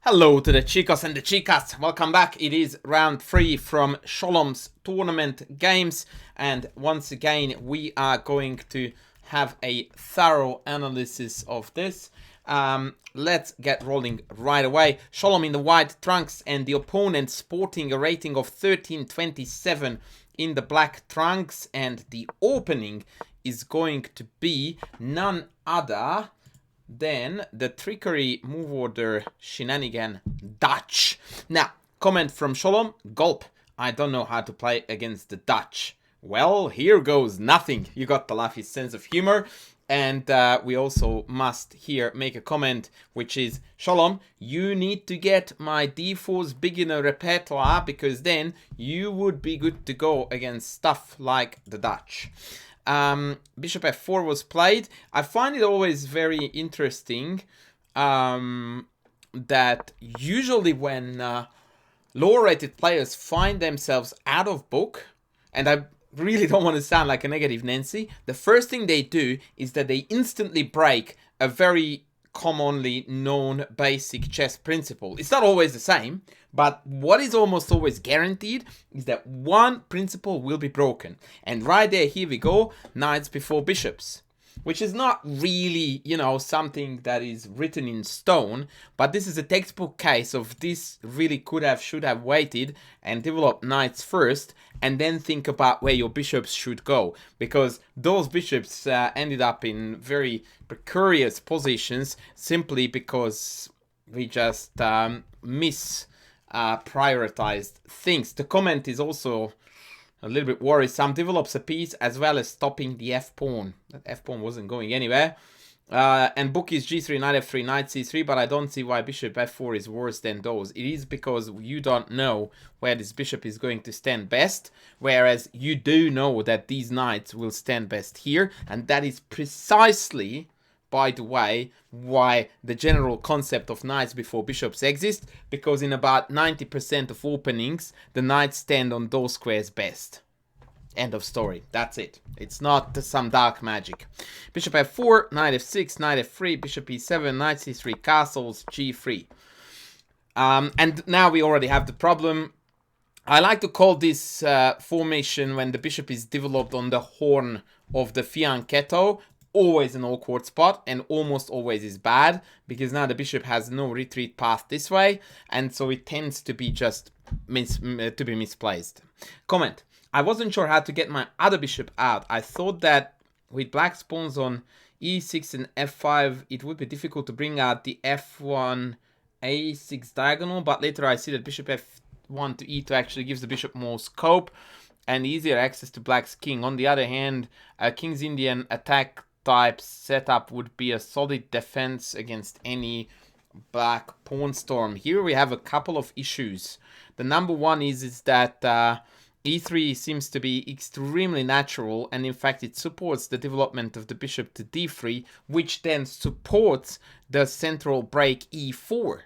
Hello to the chicos and the chicas, welcome back. It is round 3 from Sholom's tournament games, and once again we are going to have a thorough analysis of this. Let's get rolling right away. Sholom in the white trunks and the opponent sporting a rating of 1327 in the black trunks, and the opening is going to be none other then the trickery move order shenanigan Dutch. Now, comment from Sholom, gulp, I don't know how to play against the Dutch. Well, here goes nothing. You got to laugh his sense of humor. And we also must here make a comment, which is, Sholom, you need to get my D4's beginner repertoire, because then you would be good to go against stuff like the Dutch. Bishop f4 was played. I find it always very interesting that usually when lower rated players find themselves out of book, and I really don't want to sound like a negative Nancy, the first thing they do is that they instantly break a very commonly known basic chess principle. It's not always the same, but what is almost always guaranteed is that one principle will be broken. And right there, here we go, knights before bishops, which is not really, you know, something that is written in stone, but this is a textbook case of this really could have, should have waited and developed knights first, and then think about where your bishops should go, because those bishops ended up in very precarious positions simply because we just prioritized things. The comment is also a little bit worrisome. Develops a piece as well as stopping the f-pawn. That f-pawn wasn't going anywhere. And book is g3, knight f3, knight c3, but I don't see why bishop f4 is worse than those. It is because you don't know where this bishop is going to stand best, whereas you do know that these knights will stand best here, and that is precisely, by the way, why the general concept of knights before bishops exists, because in about 90% of openings, the knights stand on those squares best. End of story. That's it. It's not some dark magic. Bishop f4, knight f6, knight f3, bishop e7, knight c3, castles, g3. And now we already have the problem. I like to call this formation when the bishop is developed on the horn of the fianchetto, always an awkward spot, and almost always is bad, because now the bishop has no retreat path this way, and so it tends to be just misplaced. Comment. I wasn't sure how to get my other bishop out. I thought that with black pawns on e6 and f5, it would be difficult to bring out the f1 a6 diagonal, but later I see that bishop f1 to e2 actually gives the bishop more scope and easier access to black's king. On the other hand, a king's Indian attack type setup would be a solid defense against any black pawn storm. Here we have a couple of issues. The number one is that e3 seems to be extremely natural, and in fact it supports the development of the bishop to d3, which then supports the central break e4.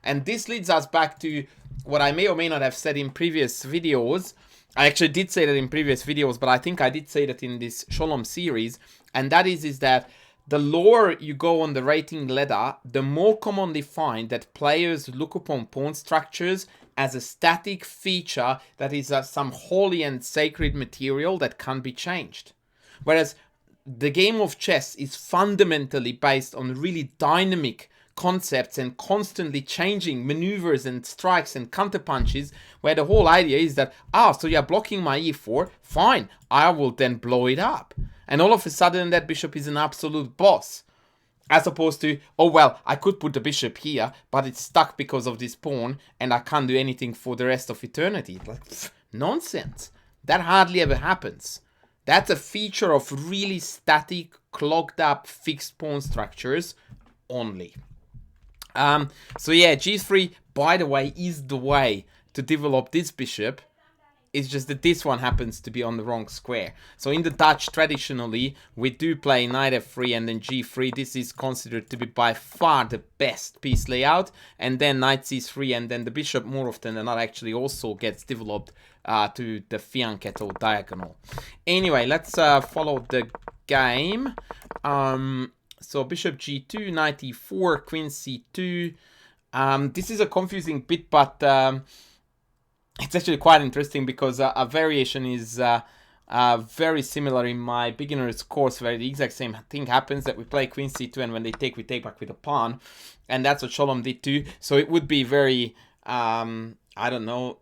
And this leads us back to what I may or may not have said in previous videos. I actually did say that in previous videos, but I think I did say that in this Sholom series, and that is that the lower you go on the rating ladder, the more commonly find that players look upon pawn structures as a static feature that is some holy and sacred material that can't be changed. Whereas the game of chess is fundamentally based on really dynamic concepts and constantly changing maneuvers and strikes and counterpunches, where the whole idea is that, so you're blocking my e4, fine, I will then blow it up. And all of a sudden that bishop is an absolute boss. As opposed to, oh well, I could put the bishop here, but it's stuck because of this pawn, and I can't do anything for the rest of eternity. Like, nonsense. That hardly ever happens. That's a feature of really static, clogged up, fixed pawn structures only. So yeah, g3, by the way, is the way to develop this bishop. It's just that this one happens to be on the wrong square. So in the Dutch, traditionally, we do play knight f3 and then g3. This is considered to be by far the best piece layout. And then knight c3, and then the bishop more often than not actually also gets developed to the fianchetto diagonal. Anyway, let's follow the game. So bishop g2, knight e4, queen c2. This is a confusing bit, but it's actually quite interesting because a variation is very similar in my beginner's course, where the exact same thing happens, that we play queen c2, and when they take, we take back with a pawn, and that's what Sholom did too. So it would be very, I don't know,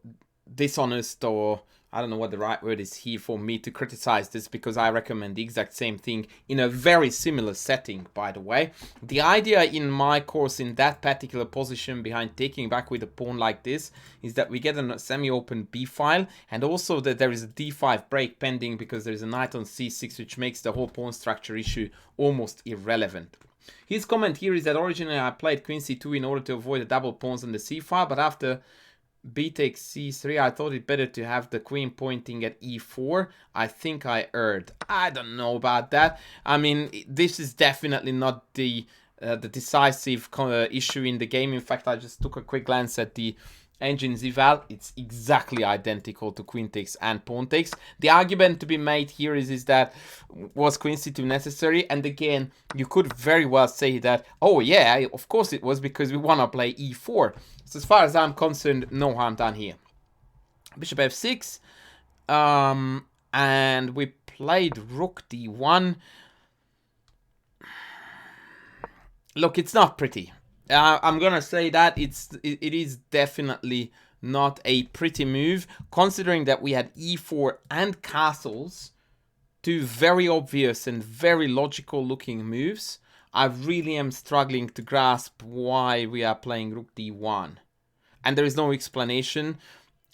dishonest, or I don't know what the right word is here for me to criticize this, because I recommend the exact same thing in a very similar setting, by the way. The idea in my course in that particular position behind taking back with a pawn like this is that we get a semi-open b file, and also that there is a d5 break pending because there is a knight on c6, which makes the whole pawn structure issue almost irrelevant. His comment here is that originally I played queen c2 in order to avoid the double pawns on the c file, but after b takes c3, I thought it better to have the queen pointing at e4. I think I erred. I don't know about that. I mean, this is definitely not the decisive issue in the game. In fact, I just took a quick glance at the engine's eval. It's exactly identical to queen takes and pawn takes. The argument to be made here is that was queen c2 necessary? And again, you could very well say that, oh yeah, of course it was, because we want to play e4. So as far as I'm concerned, no harm done here. Bishop f6, and we played rook d1. Look, it's not pretty. I'm gonna say that it is definitely not a pretty move, considering that we had e4 and castles, two very obvious and very logical looking moves. I really am struggling to grasp why we are playing rook d1, and there is no explanation.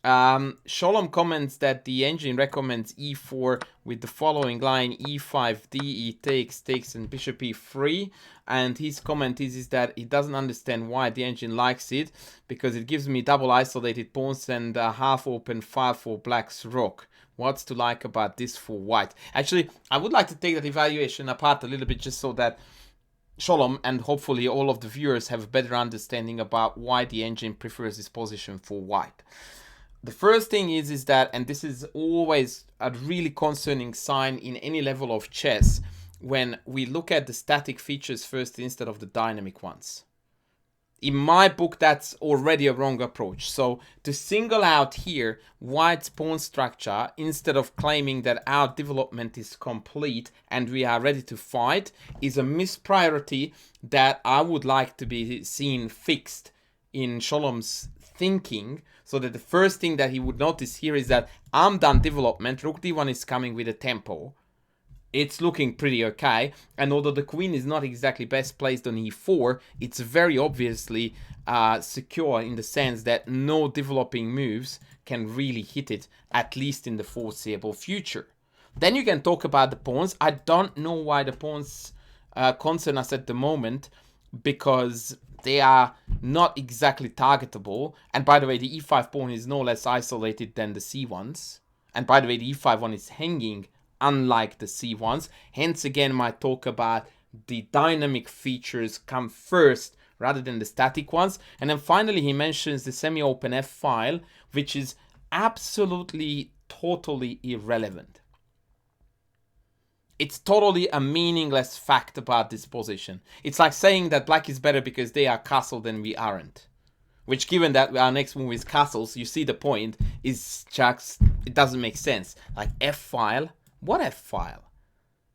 Sholom comments that the engine recommends e4 with the following line: e5, d, e takes, and bishop e3. And his comment is that he doesn't understand why the engine likes it, because it gives me double isolated pawns and a half open file for black's rook. What's to like about this for white? Actually, I would like to take that evaluation apart a little bit, just so that Sholom and hopefully all of the viewers have a better understanding about why the engine prefers this position for white. The first thing is that, and this is always a really concerning sign in any level of chess, when we look at the static features first instead of the dynamic ones. In my book, that's already a wrong approach. So to single out here white's pawn structure instead of claiming that our development is complete and we are ready to fight is a mispriority that I would like to be seen fixed in Sholom's thinking, so that the first thing that he would notice here is that I'm done development, rook d1 is coming with a tempo. It's looking pretty okay, and although the queen is not exactly best placed on e4, it's very obviously secure in the sense that no developing moves can really hit it, at least in the foreseeable future. Then you can talk about the pawns. I don't know why the pawns concern us at the moment, because they are not exactly targetable. And by the way, the e5 pawn is no less isolated than the c1s. And by the way, the e5 one is hanging, unlike the c1s. Hence, again, my talk about the dynamic features come first rather than the static ones. And then finally, he mentions the semi-open f file, which is absolutely, totally irrelevant. It's totally a meaningless fact about this position. It's like saying that black is better because they are castled and we aren't. Which, given that our next move is castles, you see the point, is just, it doesn't make sense. Like, f file? What f file?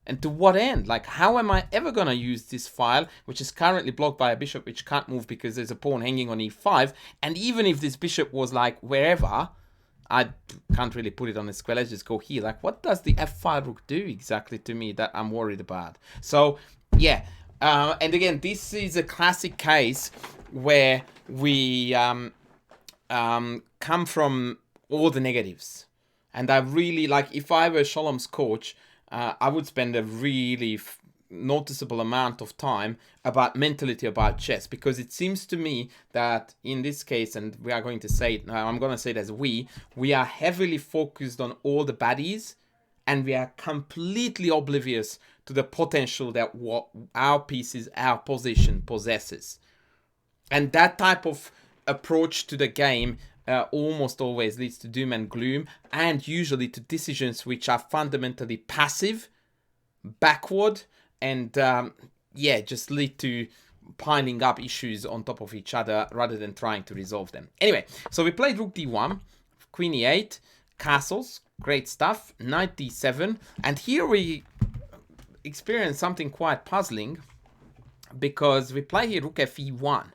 And to what end? Like, how am I ever gonna use this file, which is currently blocked by a bishop which can't move because there's a pawn hanging on e5? And even if this bishop was like wherever, I can't really put it on the square. Let's just go here. Like, what does the f5 rook do exactly to me that I'm worried about? So, yeah. And again, this is a classic case where we come from all the negatives. And I really, like, if I were Sholom's coach, I would spend a really noticeable amount of time about mentality about chess, because it seems to me that in this case, and we are going to say it now, I'm going to say it as we are heavily focused on all the baddies, and we are completely oblivious to the potential that what our pieces, our position possesses. And that type of approach to the game almost always leads to doom and gloom, and usually to decisions which are fundamentally passive, backward, and yeah, just lead to piling up issues on top of each other rather than trying to resolve them. Anyway, so we played rook d1, queen e8, castles, great stuff, knight d7, and here we experience something quite puzzling because we play here rook fe1.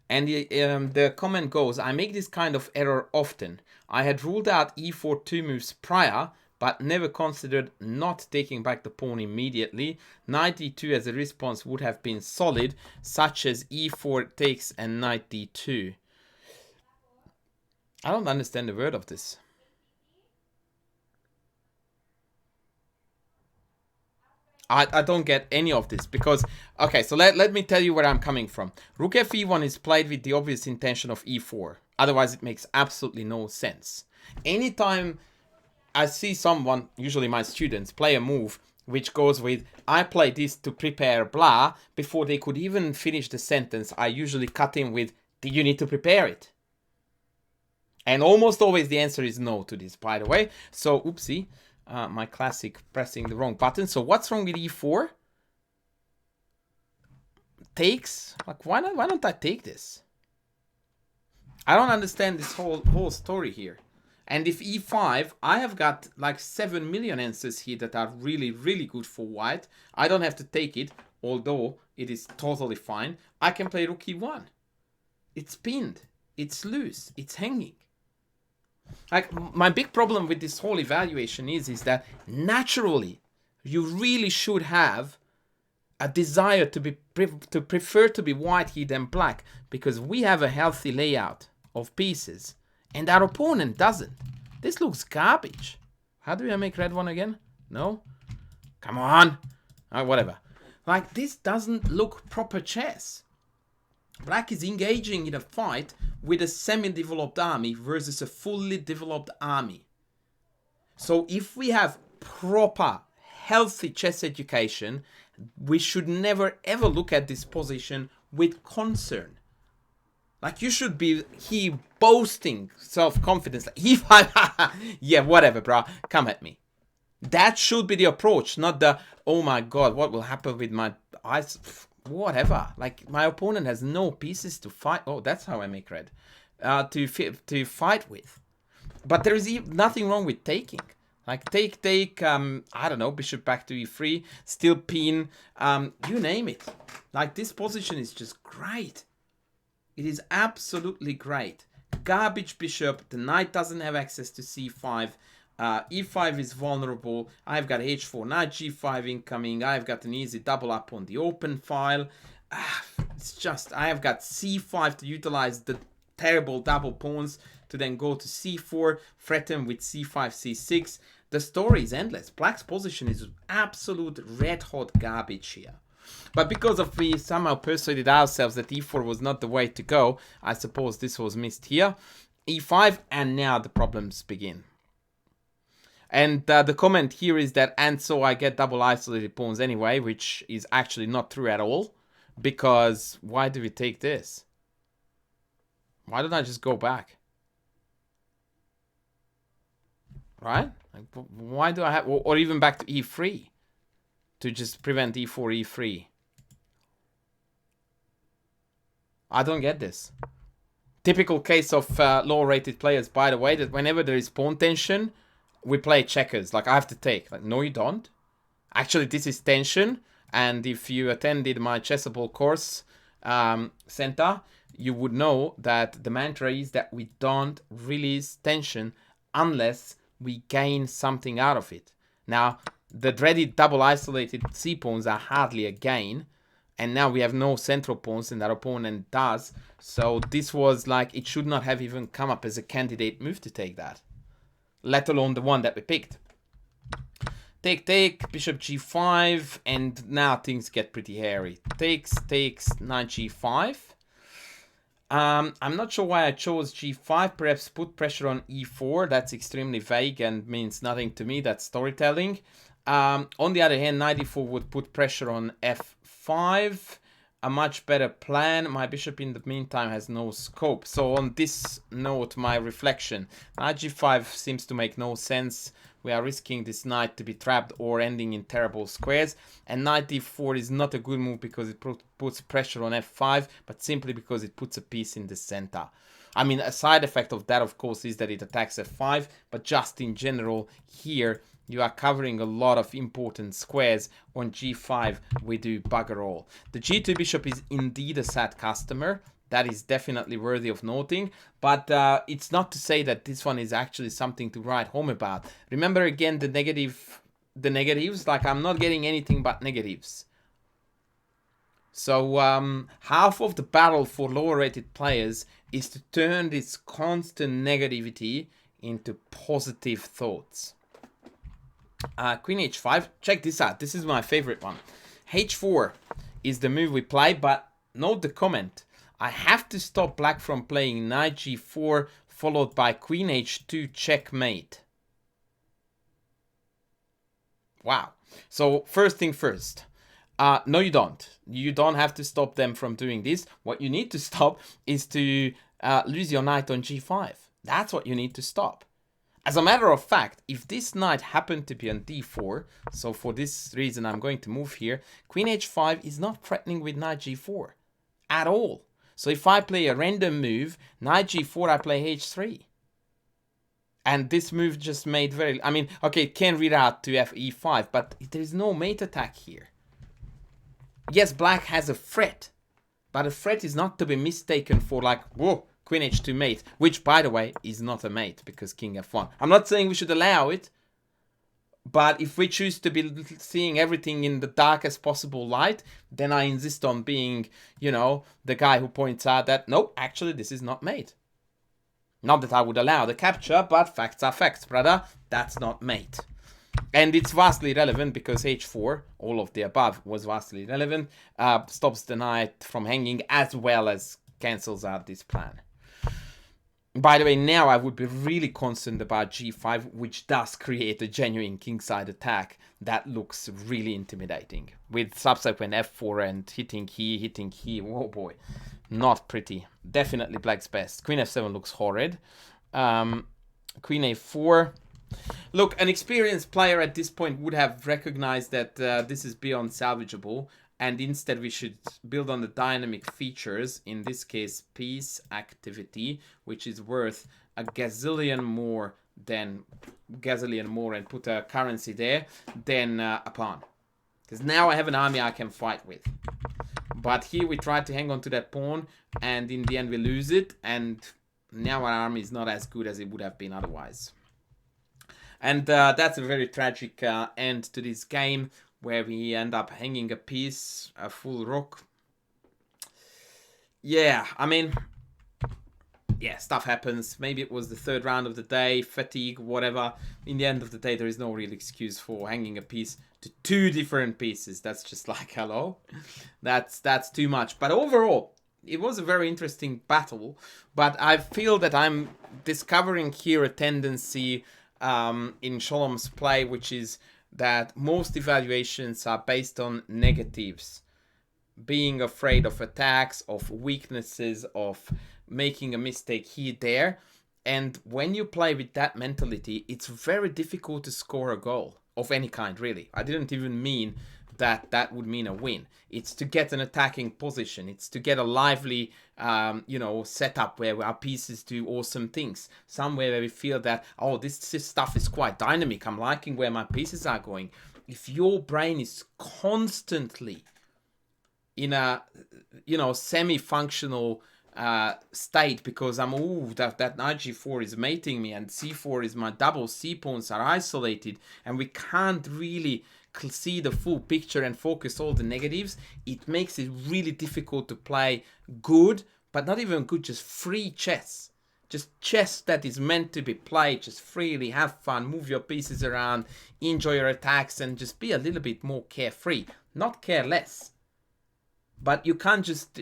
And the comment goes, I make this kind of error often. I had ruled out e4 2 moves prior, but never considered not taking back the pawn immediately. Knight d2 as a response would have been solid, such as e4 takes and knight d2. I don't understand a word of this. I don't get any of this because, okay, so let me tell you where I'm coming from. Rook fe1 is played with the obvious intention of e4. Otherwise, it makes absolutely no sense. Anytime I see someone, usually my students, play a move which goes with, I play this to prepare blah, before they could even finish the sentence, I usually cut in with, did you need to prepare it? And almost always the answer is no to this, by the way. So, oopsie. My classic pressing the wrong button. So what's wrong with e4? Takes? Like, why don't I take this? I don't understand this whole story here. And if e5, I have got like 7 million answers here that are really, really good for white. I don't have to take it, although it is totally fine. I can play rook e1. It's pinned. It's loose. It's hanging. Like, my big problem with this whole evaluation is that naturally you really should have a desire to prefer to be white here than black, because we have a healthy layout of pieces and our opponent doesn't. This looks garbage. How do I make red one again? No? Come on. Whatever. Like, this doesn't look proper chess. Black is engaging in a fight with a semi-developed army versus a fully developed army. So if we have proper, healthy chess education, we should never ever look at this position with concern. Like, you should be here boasting self-confidence. Like, if yeah, whatever, bro. Come at me. That should be the approach, not the, oh my god, what will happen with my eyes? Whatever. Like, my opponent has no pieces to fight. Oh, that's how I make red. To fight with. But there is nothing wrong with taking. Like, take, I don't know, bishop back to e3, still pin, you name it. Like, this position is just great. It is absolutely great. Garbage bishop, the knight doesn't have access to c5. E5 is vulnerable. I've got h4, knight g5 incoming. I've got an easy double up on the open file. It's just, I have got c5 to utilize the terrible double pawns to then go to c4, threaten with c5, c6. The story is endless. Black's position is absolute red hot garbage here. But because of we somehow persuaded ourselves that e4 was not the way to go, I suppose this was missed here. e5, and now the problems begin. And the comment here is that, and so I get double isolated pawns anyway, which is actually not true at all. Because why do we take this? Why don't I just go back? Right? Like, why do I have, or even back to e3 to just prevent e4, e3? I don't get this. Typical case of low-rated players, by the way, that whenever there is pawn tension, we play checkers. Like, I have to take. Like, no, you don't. Actually, this is tension. And if you attended my Chessable course center, you would know that the mantra is that we don't release tension unless we gain something out of it. Now, the dreaded double isolated c-pawns are hardly a gain. And now we have no central pawns and our opponent does. So this was like, it should not have even come up as a candidate move to take that. Let alone the one that we picked. Take, bishop g5, and now things get pretty hairy. Takes, knight g5. I'm not sure why I chose g5. Perhaps put pressure on e4. That's extremely vague and means nothing to me. That's storytelling. On the other hand, knight e4 would put pressure on f5. A much better plan. My bishop in the meantime has no scope. So on this note, my reflection. Knight g5 seems to make no sense. we are risking this knight to be trapped or ending in terrible squares. And knight d4 is not a good move because it puts pressure on f5, but simply because it puts a piece in the center. I mean, a side effect of that, of course, is that it attacks f5, but just in general, here, you are covering a lot of important squares. On g5, we do bugger all. The g2 bishop is indeed a sad customer. That is definitely worthy of noting, but it's not to say that this one is actually something to write home about. Remember again the negatives, like I'm not getting anything but negatives. So half of the battle for lower rated players is to turn this constant negativity into positive thoughts. Queen h5, check this out, this is my favorite one. h4 is the move we play, but note the comment. I have to stop black from playing knight g4 followed by queen h2 checkmate. Wow. So first thing first. No, you don't. You don't have to stop them from doing this. What you need to stop is to lose your knight on g5. That's what you need to stop. As a matter of fact, if this knight happened to be on d4, so for this reason I'm going to move here, queen h5 is not threatening with knight g4 at all. So if I play a random move, knight g4, I play h3. And this move just made very... I mean, okay, it can read out to e5, but there is no mate attack here. Yes, black has a threat, but a threat is not to be mistaken for like, whoa, queen h2 mate, which, by the way, is not a mate because king f1. I'm not saying we should allow it, but if we choose to be seeing everything in the darkest possible light, then I insist on being, you know, the guy who points out that, nope, actually this is not mate. Not that I would allow the capture, but facts are facts, brother. That's not mate. And it's vastly relevant because h4, all of the above was vastly relevant, stops the knight from hanging as well as cancels out this plan. By the way, now I would be really concerned about g5, which does create a genuine kingside attack that looks really intimidating. With subsequent f4 and hitting here, oh boy, not pretty. Definitely black's best. Queen f7 looks horrid. Queen a4. Look, an experienced player at this point would have recognized that this is beyond salvageable, and instead we should build on the dynamic features, in this case piece activity, which is worth a gazillion more and put a currency there, than a pawn. Because now I have an army I can fight with. But here we try to hang on to that pawn, and in the end we lose it, and now our army is not as good as it would have been otherwise. And that's a very tragic end to this game, where we end up hanging a piece, a full rook. Yeah, I mean, yeah, stuff happens. Maybe it was the third round of the day, fatigue, whatever. In the end of the day, there is no real excuse for hanging a piece to two different pieces. That's just like, hello? That's too much. But overall, it was a very interesting battle. But I feel that I'm discovering here a tendency in Sholom's play, which is that most evaluations are based on negatives. Being afraid of attacks, of weaknesses, of making a mistake here, there. And when you play with that mentality, it's very difficult to score a goal of any kind, really. I didn't even mean that that would mean a win. It's to get an attacking position. It's to get a lively, setup where our pieces do awesome things. Somewhere where we feel that, oh, this stuff is quite dynamic. I'm liking where my pieces are going. If your brain is constantly in a, semi-functional state, because that knight g4 is mating me and c4 is my double, c pawns are isolated, and we can't really see the full picture and focus all the negatives, it makes it really difficult to play good, but not even good, just free chess. Just chess that is meant to be played, just freely, have fun, move your pieces around, enjoy your attacks, and just be a little bit more carefree, not careless. But you can't just,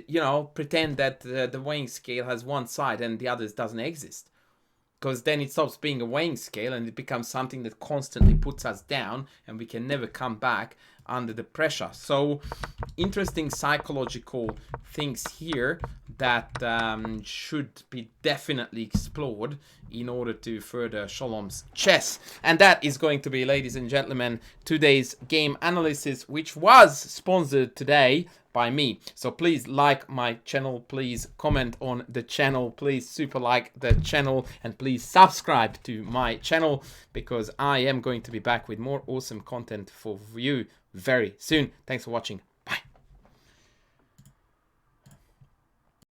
pretend that the weighing scale has one side and the others doesn't exist. Because then it stops being a weighing scale and it becomes something that constantly puts us down and we can never come back. under the pressure. So interesting psychological things here that should be definitely explored in order to further Sholom's chess. And that is going to be, ladies and gentlemen, today's game analysis, which was sponsored today by me. So please like my channel, please comment on the channel, please super like the channel, and please subscribe to my channel, because I am going to be back with more awesome content for you very soon. Thanks for watching.